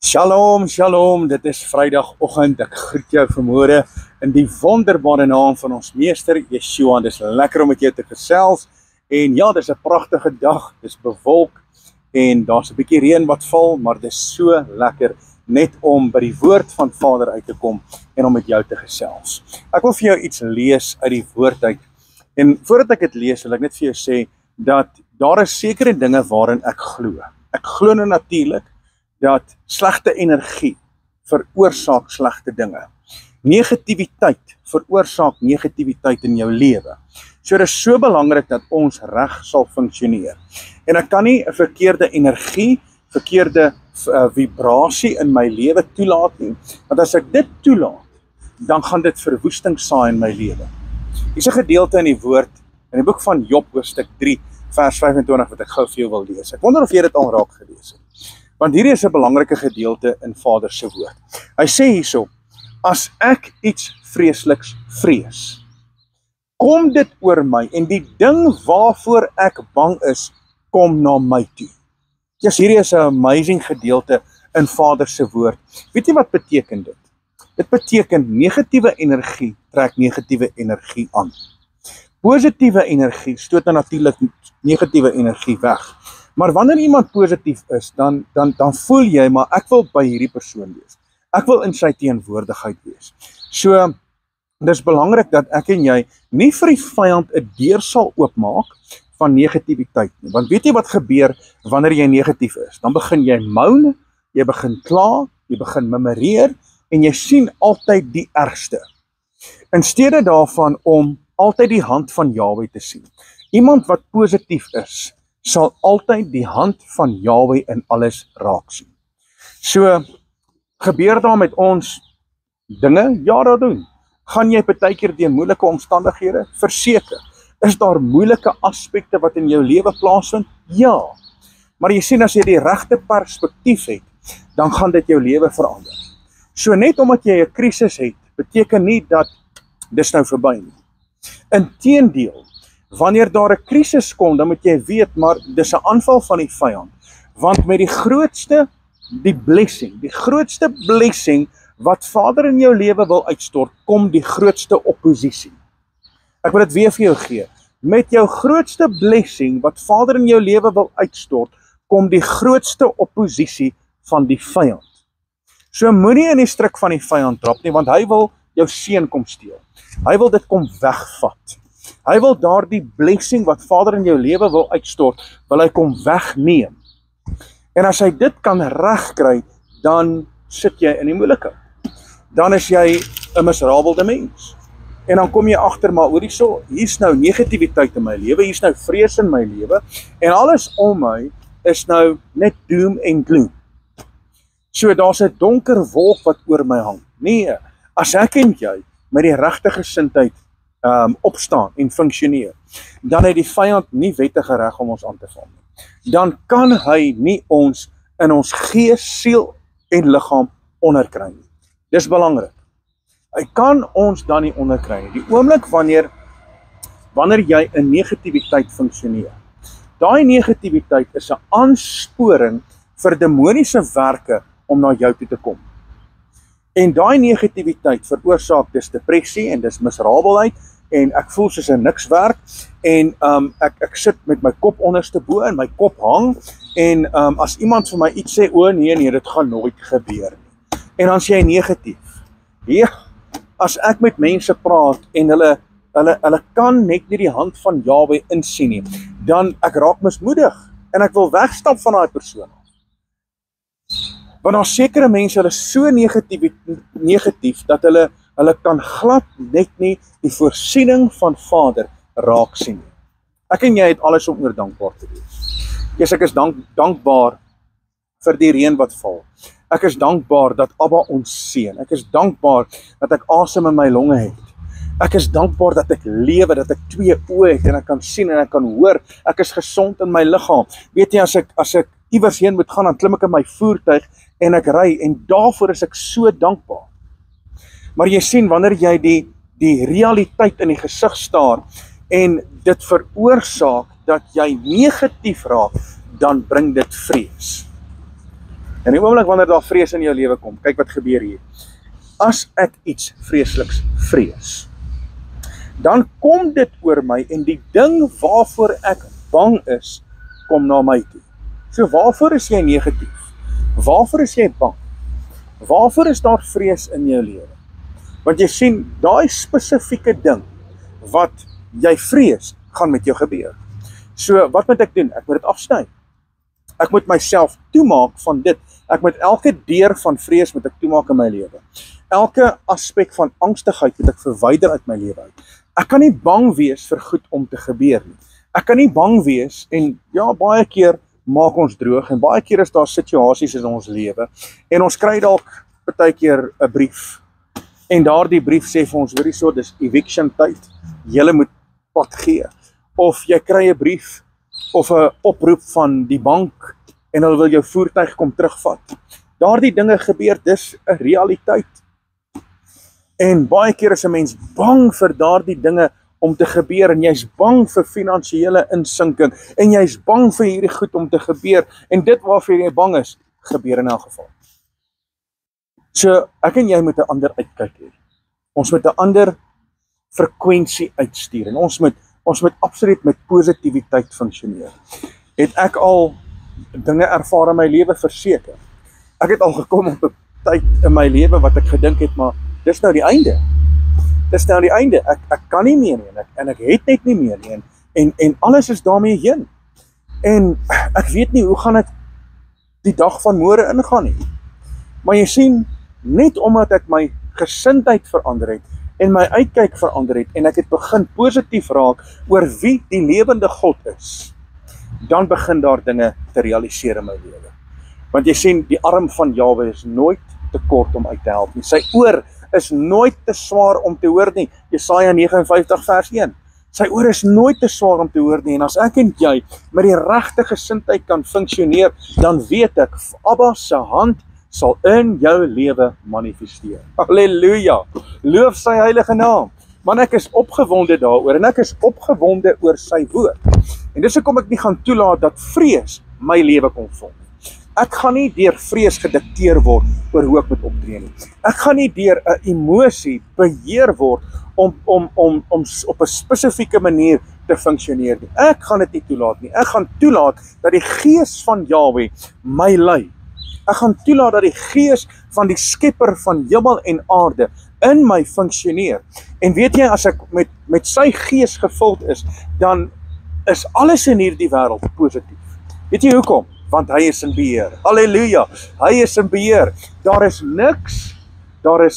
Shalom, shalom, dit is Vrydagoggend, ek groet jou vanmôre in die wonderbare naam van ons meester, Yeshua. Dit is lekker om met jou te gesels, en ja, dit is 'n pragtige dag, dit is bewolk, en daar's 'n bietjie reën wat val, maar dit is so lekker, net om by die woord van Vader uit te kom, en om met jou te gesels. Ek wil vir jou iets lees uit die woord uit, en voordat ek dit lees, wil ek net vir jou sê, dat daar is sekere dinge waarin ek glo. Ek glo nou natuurlik, dat slegte energie veroorsaak slegte dinge. Negativiteit veroorsaak negativiteit in jou lewe. So dit is so belangrik dat ons reg sal funksioneer. En ek kan nie 'n verkeerde energie, verkeerde vibrasie in my lewe toelaat nie. Want as ek dit toelaat, dan gaan dit verwoesting saai in my lewe. Hier's 'n gedeelte in die woord, in die boek van Job, hoofstuk 3, vers 25, wat ek gou vir jou wil lees. Ek wonder of jy dit al raak gelees het. Want hierdie is 'n belangrike gedeelte in Vader se woord. Hy sê hierso, as ek iets vreesliks vrees, kom dit oor my en die ding waarvoor ek bang is, kom na my toe. Yes, hierdie is 'n amazing gedeelte in Vader se woord. Weet jy wat beteken dit? Dit beteken negatiewe energie trek negatiewe energie aan. Positiewe energie stoot natuurlik negatiewe energie weg. Maar wanneer iemand positief is, dan voel jy, maar ek wil by hierdie persoon wees. Ek wil in sy teenwoordigheid wees. So, dis belangrik dat ek en jy nie vir die vyand 'n deur sal oopmaak van negativiteit nie. Want weet jy wat gebeur wanneer jy negatief is? Dan begin jy moan, jy begin kla, jy begin memoreer, en jy sien altyd die ergste. In steede daarvan om altyd die hand van Jahwe te sien. Iemand wat positief is, sal altyd die hand van Jahwe in alles raak sien. So, gebeur daar met ons dinge? Ja, dat doen. Gaan jy partykeer deur moeilike omstandighede? Verseker. Is daar moeilike aspekte wat in jou lewe plaasvind? Ja. Maar jy sien, as jy die regte perspektief het, dan gaan dit jou lewe verander. So net omdat jy 'n krisis het, beteken nie dat dis nou verby nie. Inteendeel, wanneer daar 'n krisis kom, dan moet jy weet, maar dis 'n aanval van die vyand. Want met die grootste blessing wat Vader in jou lewe wil uitstort, kom die grootste oppositie. Ek wil dit weer vir jou gee. Met jou grootste blessing wat Vader in jou lewe wil uitstort, kom die grootste oppositie van die vyand. So moenie in die struik van die vyand trap nie, want hy wil jou seën kom steel. Hy wil dit kom wegvat. Hy wil daardie blessing wat Vader in jou lewe wil uitstort, wil hy kom wegneem. En as hy dit kan regkry, dan sit jy in die moeilikheid. Dan is jy 'n miserabelde mens. En dan kom jy agter, maar hier's nou negativiteit in my lewe, hier's nou vrees in my lewe, en alles om my is nou net doom en gloom. So daar's 'n donker wolk wat oor my hang. Nee, as ek en jy met die regte gesindheid opstaan en funksioneer, dan het die vyand nie wettige reg om ons aan te val nie. Dan kan hy nie ons in ons gees, siel en liggaam onderkry nie. Dis belangrik. Hy kan ons dan nie onderkry nie. Die oomblik wanneer jy in negativiteit funksioneer, daai negativiteit is 'n aansporing vir demoniese werke om na jou toe te kom. En daai negativiteit veroorsaak dis depressie en dis miserabelheid, en ek voel soos 'n niks werk, en ek sit met my kop onderste bo en my kop hang, en as iemand vir my iets sê, nee, dit gaan nooit gebeur nie. En dan sê jy negatief. Ja, as ek met mense praat en hulle kan net nie die hand van Jahwe insien nie, dan ek raak mismoedig en ek wil wegstap van daai persoon. Want daar sekere mense, hulle is so negatief dat hulle kan glad net nie die voorsiening van Vader raak sien. Ek en jy het alles om oor dankbaar te wees. Yes, ek is dankbaar vir die reën wat val. Ek is dankbaar dat Abba ons seën. Ek is dankbaar dat ek asem in my longe het. Ek is dankbaar dat ek lewe, dat ek 2 oë het en ek kan sien en ek kan hoor. Ek is gesond in my liggaam. Weet jy, as ek iewers heen moet gaan, dan klim ek in my voertuig en ek ry, en daarvoor is ek so dankbaar. Maar jy sien, wanneer jy die realiteit in die gesig staar en dit veroorsaak dat jy negatief raak, dan bring dit vrees. En die oomblik wanneer daar vrees in jou lewe kom, kyk wat gebeur hier. As ek iets vreesliks vrees, dan kom dit oor my en die ding waarvoor ek bang is, kom na my toe. So waarvoor is jy negatief? Waarvoor is jy bang? Waarvoor is daar vrees in jou lewe? Want jy sien, daai spesifieke ding wat jy vrees, gaan met jou gebeur. So wat moet ek doen? Ek moet dit afsny. Ek moet myself toemaak van dit. Ek moet elke deur van vrees moet ek toemaak in my lewe. Elke aspek van angstigheid moet ek verwyder uit my lewe uit. Ek kan nie bang wees vir goed om te gebeur nie. Ek kan nie bang wees en ja, baie keer maak ons droog en baie keer is daar situasies in ons lewe en ons kry dalk baie keer 'n brief en daardie brief sê vir ons, hoorie so, dis eviction tyd, julle moet pad gee. Of jy kry 'n brief of 'n oproep van die bank en hulle wil jou voertuig kom terugvat. Daardie dinge gebeur, dis 'n realiteit. En baie keer is 'n mens bang vir daardie dinge om te gebeur en jy's bang vir finansiële insinking en jy's bang vir hierdie goed om te gebeur en dit waarvoor jy bang is, gebeur in elk geval. So ek en jy moet 'n ander uitkyk hê. Ons moet 'n ander frekwensie uitstuur en ons moet absoluut met positiwiteit funksioneer. Het ek al dinge ervaar in my lewe? Verseker. Ek het al gekom op 'n tyd in my lewe wat ek gedink het, maar dis nou die einde. Dis nou die einde. Ek kan nie meer nie en ek het net nie meer nie en alles is daarmee heen. En ek weet nie hoe gaan dit die dag van môre ingaan nie. Maar jy sien, net omdat ek my gesindheid verander het en my uitkyk verander het en ek het begin positief raak oor wie die lewende God is, dan begin daar dinge te realiseer in my lewe. Want jy sien, die arm van Jahwe is nooit te kort om uit te help nie. Sy oor is nooit te swaar om te hoor nie. Jesaja 59 vers 1. Sy oor is nooit te swaar om te hoor nie. En as ek en jy met die regte gesindheid kan funksioneer, dan weet ek, Abba se hand sal in jou lewe manifesteer. Halleluja! Loof sy heilige naam. Man, ek is opgewonde daaroor en ek is opgewonde oor sy woord. En dis hoekom ek nie gaan toelaat dat vrees my lewe kom vorm. Ek gaan nie deur vrees gedikteer word oor hoe ek moet optree nie. Ek gaan nie deur 'n emosie beheer word om op 'n spesifieke manier te funksioneer nie. Ek gaan dit nie toelaat nie. Ek gaan toelaat dat die gees van Jahwe my lei. Ek gaan toelaat dat die gees van die skepper van hemel en aarde in my funksioneer. En weet jy, as ek met sy gees gevuld is, dan is alles in hierdie wêreld positief. Weet jy hoekom? Want hy is in beheer. Halleluja, hy is in beheer. Daar is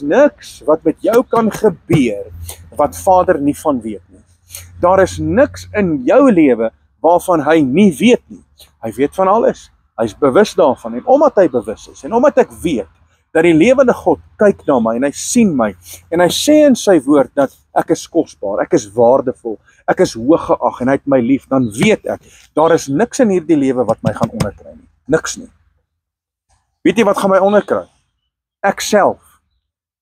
niks wat met jou kan gebeur, wat Vader nie van weet nie. Daar is niks in jou lewe, waarvan hy nie weet nie. Hy weet van alles. Hy is bewus daarvan. En omdat hy bewus is, en omdat ek weet, dat die lewende God kyk na my, en hy sien my, en hy sê in sy woord, dat ek is kosbaar, ek is waardevol, ek is hooggeag, en hy het my lief, dan weet ek, daar is niks in hierdie lewe wat my gaan onderkry nie. Niks nie. Weet jy wat gaan my onderkry? Ek self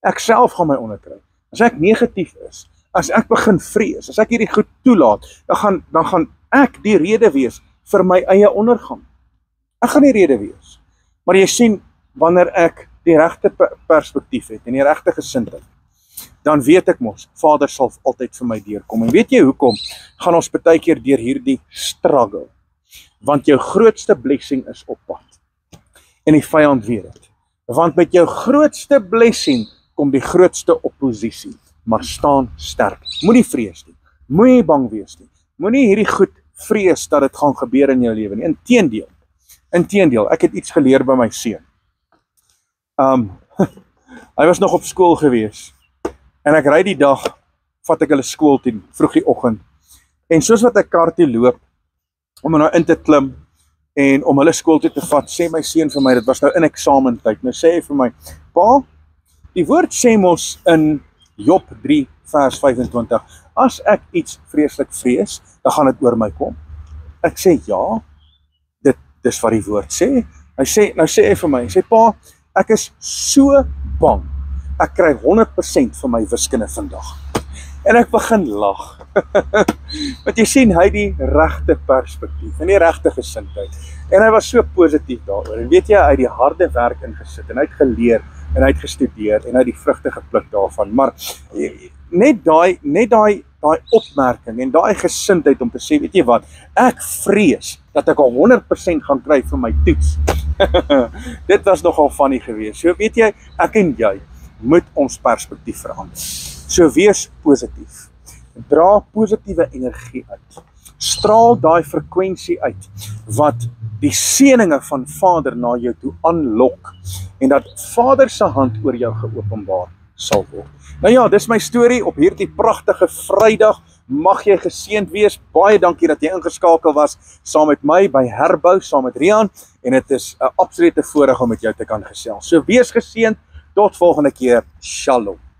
gaan my onderkry. As ek negatief is, as ek begin vrees, as ek hierdie goed toelaat, dan gaan ek die rede wees vir my eie ondergang. Ek gaan die rede wees. Maar jy sien, wanneer ek die regte perspektief het en die regte gesindheid, dan weet ek mos, Vader sal altyd vir my deurkom. En weet jy hoekom gaan ons baie keer deur hierdie struggle? Want jou grootste blessing is op pad. En die vyand weet dit. Want met jou grootste blessing kom die grootste oppositie. Maar staan sterk. Moenie vrees nie. Moenie bang wees nie. Moenie hierdie goed vrees dat dit gaan gebeur in jou lewe nie. Inteendeel, ek het iets geleer by my seun. Hy was nog op skool gewees. En ek ry die dag, vat ek hulle skool toe, vroeg die oggend. En soos wat ek kar toe loop, om nou in te klim, en om hulle skool toe te vat, sê my seun vir my, dit was nou in eksamentyd, nou sê hy vir my, pa, die woord sê mos in Job 3 vers 25, as ek iets vreeslik vrees, dan gaan dit oor my kom. Ek sê, ja, dis wat die woord sê. Nou sê hy vir my, hy sê, pa, ek is so bang, ek kry 100% van my wiskunde vandag. En ek begin lag. Want jy sien, hy het die regte perspektief en die regte gesindheid. En hy was so positief daaroor. En weet jy, hy het die harde werk ingesit en hy het geleer en hy het gestudeer en hy het die vrugte gepluk daarvan. Maar net daai opmerking en daai gesindheid om te sê, weet jy wat, ek vrees dat ek al 100% gaan kry vir my toets. Dit was nogal funny geweest. So weet jy, ek en jy moet ons perspektief verander. So wees positief. Dra positiewe energie uit. Straal daai frekwensie uit wat die seëninge van Vader na jou toe aanlok en dat Vader se hand oor jou geopenbaar sal word. Nou ja, dis my storie op hierdie pragtige Vrydag. Mag jy geseënd wees. Baie dankie dat jy ingeskakel was saam met my by Herbou, saam met Rian. En dit is 'n absolute voorreg om met jou te kan gesels. So wees geseënd. Tot volgende keer. Shalom.